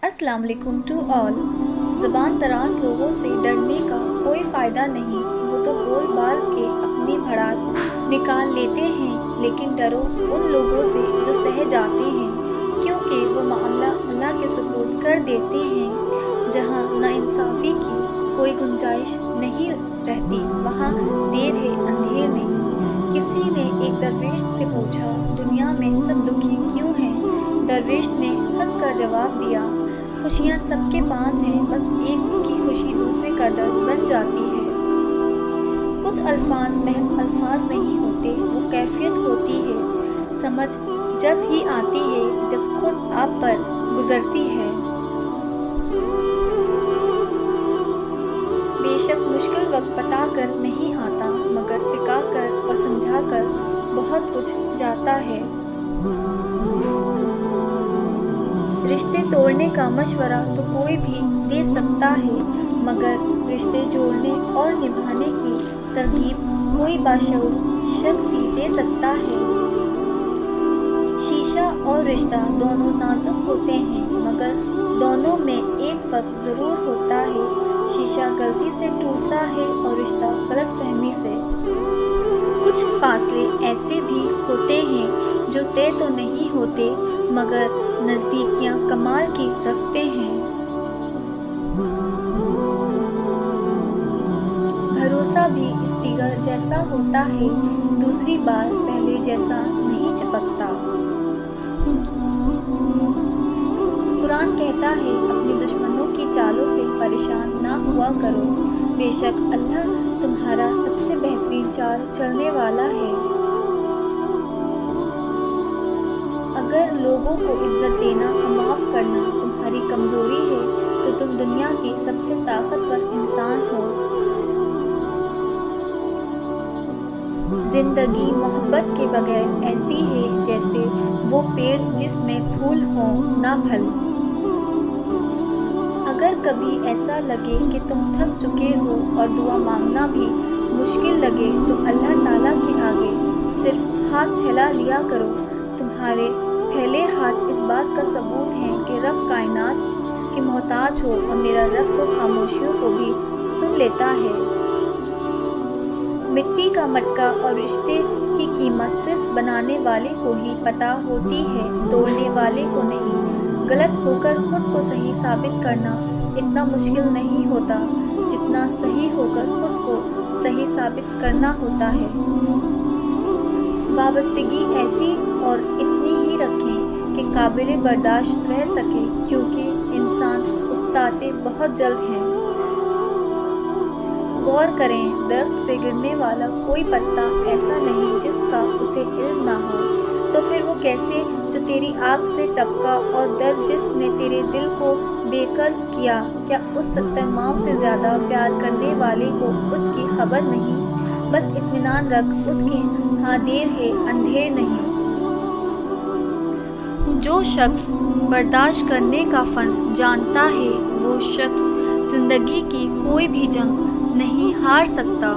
अस्सलाम वालेकुम to all. ज़बान दराज लोगों से डरने का कोई फ़ायदा नहीं, वो तो बोल बाल के अपनी भड़ास निकाल लेते हैं। लेकिन डरो उन लोगों से जो सह जाते हैं, क्योंकि वो मामला अल्लाह के सुपुर्द कर देते हैं। जहाँ नाइंसाफ़ी की कोई गुंजाइश नहीं रहती, वहाँ देर है अंधेर नहीं। किसी ने एक दरवेश से पूछा, दुनिया में सब दुखी क्यों हैं? दरवेश ने हंसकर जवाब दिया, खुशियाँ सबके पास हैं, बस एक की खुशी दूसरे का दर्द बन जाती है। कुछ अल्फाज महज अल्फाज नहीं होते, वो कैफियत होती है। समझ जब ही आती है जब खुद आप पर गुजरती है। बेशक मुश्किल वक्त बता कर नहीं आता, मगर सिखा कर और समझा कर बहुत कुछ जाता है। रिश्ते तोड़ने का मशवरा तो कोई भी दे सकता है, मगर रिश्ते जोड़ने और निभाने की तरगीब कोई बाशऊर शख्स ही दे सकता है। शीशा और रिश्ता दोनों नाजुक होते हैं, मगर दोनों में एक फ़र्क ज़रूर होता है। शीशा गलती से टूटता है और रिश्ता गलतफहमी से। कुछ फासले ऐसे भी होते हैं जो तय तो नहीं होते, मगर नज़दीकियाँ कमाल की रखते हैं। भरोसा भी स्टिकर जैसा होता है, दूसरी बार पहले जैसा नहीं चिपकता। कुरान कहता है, अपने दुश्मनों की चालों से परेशान ना हुआ करो, बेशक अल्लाह तुम्हारा सबसे बेहतरीन चाल चलने वाला है। अगर लोगों को इज्जत देना और माफ़ करना तुम्हारी कमज़ोरी है, तो तुम दुनिया की सबसे ताकतवर इंसान हो। ज़िंदगी मोहब्बत के बगैर ऐसी है जैसे वो पेड़ जिसमें फूल हों ना फल। अगर कभी ऐसा लगे कि तुम थक चुके हो और दुआ मांगना भी मुश्किल लगे, तो अल्लाह ताला के आगे सिर्फ हाथ फैला लिया करो। तुम्हारे फैले हाथ इस बात का सबूत हैं कि रब कायनात के मोहताज हो, और मेरा रब तो खामोशियों को भी सुन लेता है। मिट्टी का मटका और रिश्ते की कीमत सिर्फ बनाने वाले को ही पता होती है, तोड़ने वाले को नहीं। गलत होकर खुद को सही साबित करना इतना मुश्किल नहीं होता, जितना सही होकर खुद को सही साबित करना होता है। वाबस्तगी ऐसी और इतनी ही रखें कि काबिल बर्दाश्त रह सके, क्योंकि इंसान उकताते बहुत जल्द हैं। गौर करें, दरख्त से गिरने वाला कोई पत्ता ऐसा नहीं जिसका उसे इल्म ना हो, तो फिर वो कैसे जो तेरी आँख से टपका और दर्द जिसने तेरे दिल को बेकर किया, क्या उस 70 माओं से ज़्यादा प्यार करने वाले को उसकी खबर नहीं? बस इत्मीनान रख, उसके हाँ देर है अंधेर नहीं। जो शख्स बर्दाश्त करने का फ़न जानता है, वो शख्स ज़िंदगी की कोई भी जंग नहीं हार सकता।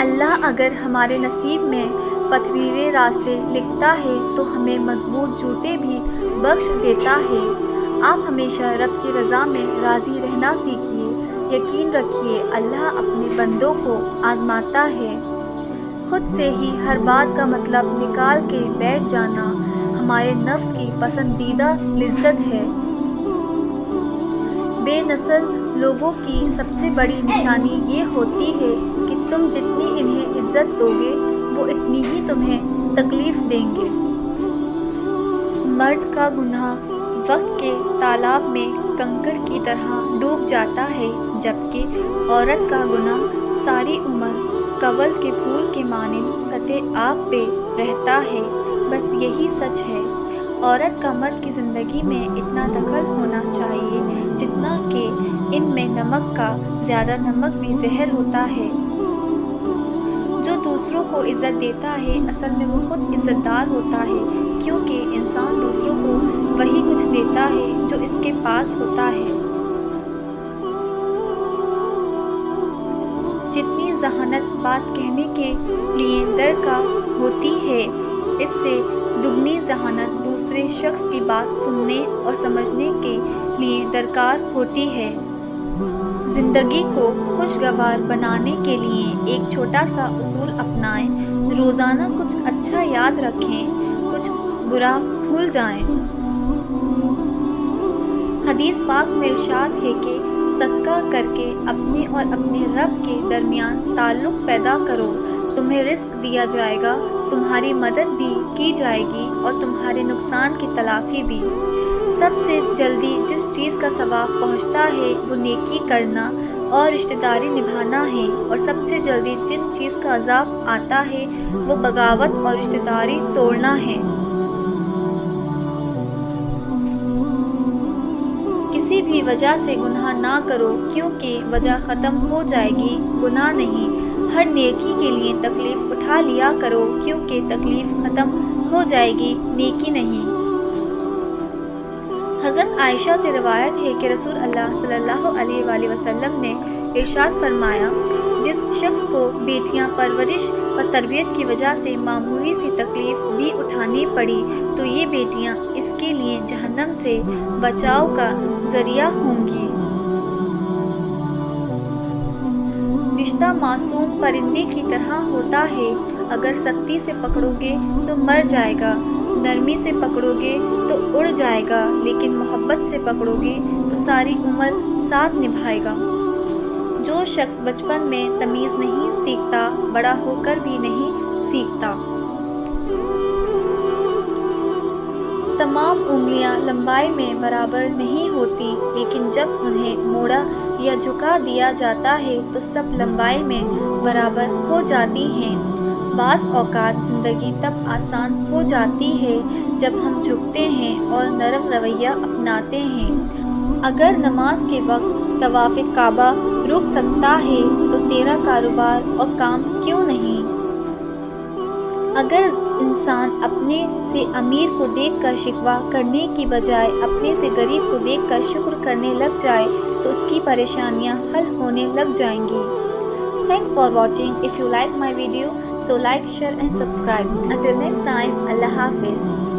अल्लाह अगर हमारे नसीब में पथरीले रास्ते लिखता है, तो हमें मजबूत जूते भी बख्श देता है। आप हमेशा रब की रज़ा में राज़ी रहना सीखिए। यकीन रखिए, अल्लाह अपने बंदों को आज़माता है। खुद से ही हर बात का मतलब निकाल के बैठ जाना हमारे नफ्स की पसंदीदा लिज्जत है। बेनस्ल लोगों की सबसे बड़ी निशानी ये होती है कि तुम जितनी इन्हें इज्जत दोगे, वो इतनी ही तुम्हें तकलीफ़ देंगे। मर्द का गुनाह वक्त के तालाब में कंकड़ की तरह डूब जाता है, जबकि औरत का गुनाह सारी उम्र कवल के फूल के मानिंद सतह आब पे रहता है। बस यही सच है। औरत का मर्द की ज़िंदगी में इतना दखल होना चाहिए जितना कि इनमें नमक का ज़्यादा नमक भी जहर होता है। जो दूसरों को इज़्ज़त देता है, असल में वो खुद इज़्ज़तदार होता है, क्योंकि इंसान दूसरों को वही कुछ देता है जो इसके पास होता है। जितनी ज़हानत बात कहने के लिए दर का होती है, इससे दुगनी ज़हानत दूसरे शख्स की बात सुनने और समझने के लिए दरकार होती है। ज़िंदगी को खुशगवार बनाने के लिए एक छोटा सा उसूल अपनाएं। रोज़ाना कुछ अच्छा याद रखें, कुछ बुरा भूल जाएं। हदीस पाक में इरशाद है कि सदका करके अपने और अपने रब के दरमियान ताल्लुक़ पैदा करो, तुम्हें रिस्क दिया जाएगा, तुम्हारी मदद भी की जाएगी और तुम्हारे नुकसान की तलाफ़ी भी। सबसे जल्दी जिस चीज़ का सवाब पहुँचता है वो नेकी करना और रिश्तेदारी निभाना है, और सबसे जल्दी जिन चीज़ का अज़ाब आता है वो बगावत और रिश्तेदारी तोड़ना है। किसी भी वजह से गुनाह ना करो, क्योंकि वजह ख़त्म हो जाएगी, गुनाह नहीं। हर नेकी के लिए तकलीफ़ उठा लिया करो, क्योंकि तकलीफ़ ख़त्म हो जाएगी, नेकी नहीं। हज़रत आयशा से रिवायत है कि रसूल अल्लाह सल्लल्लाहु अलैहि वसल्लम ने इरशाद फरमाया, जिस शख्स को बेटियां परवरिश व तरबियत की वजह से मामूली सी तकलीफ़ भी उठानी पड़ी तो ये बेटियां इसके लिए जहन्नम से बचाव का ज़रिया होंगी। रिश्ता मासूम परिंदे की तरह होता है, अगर सख्ती से पकड़ोगे तो मर जाएगा, नरमी से पकड़ोगे तो उड़ जाएगा, लेकिन मोहब्बत से पकड़ोगे तो सारी उम्र साथ निभाएगा। जो शख्स बचपन में तमीज़ नहीं सीखता, बड़ा होकर भी नहीं सीखता। तमाम उंगलियां लंबाई में बराबर नहीं होती, लेकिन जब उन्हें मोड़ा या झुका दिया जाता है तो सब लंबाई में बराबर हो जाती हैं। बाज़ औक़ात ज़िंदगी तब आसान हो जाती है जब हम झुकते हैं और नरम रवैया अपनाते हैं। अगर नमाज के वक्त तवाफ़े काबा रुक सकता है तो तेरा कारोबार और काम क्यों नहीं। अगर इंसान अपने से अमीर को देखकर शिकवा करने की बजाय अपने से गरीब को देखकर शुक्र करने लग जाए तो उसकी परेशानियां हल होने लग जाएंगी। Thanks for watching. If you like my video, so like, share and subscribe. Until next time, Allah Hafiz.